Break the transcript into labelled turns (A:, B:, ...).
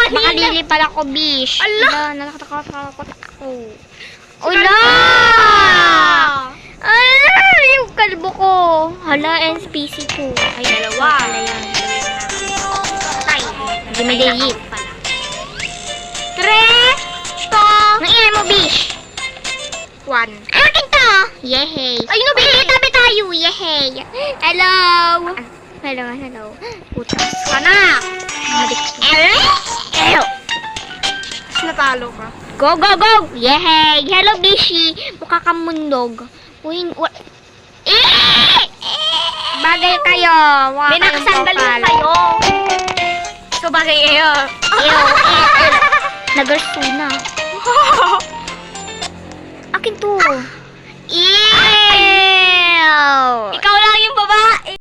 A: Makalili pala ko, bish.
B: Ala!
A: Nakatakot ako. Ula! Ala! Yung kalbo ko. Hala, NPC2. Ay,
B: Dalawa.
A: Pala yan.
B: Tay.
A: Gimidayit.
B: Tre! To!
A: Nang iyan mo, bish.
B: 1.
A: Akin to! Yehey!
B: Ay, no,
A: Uy, tabi tayo! Yehey! Hello! Hello. Putas ka na! Hello!
B: Mas natalo ka.
A: Go! Yehey! Hello, Bishi! Mukha kang mundog. Uy, bagay kayo! Mukha
B: May
A: kayong
B: nakasandal yun
A: profile.
B: sa'yo. So, bagay kayo.
A: Ew! Nagarso na. Akin to. Ew!
B: Ikaw lang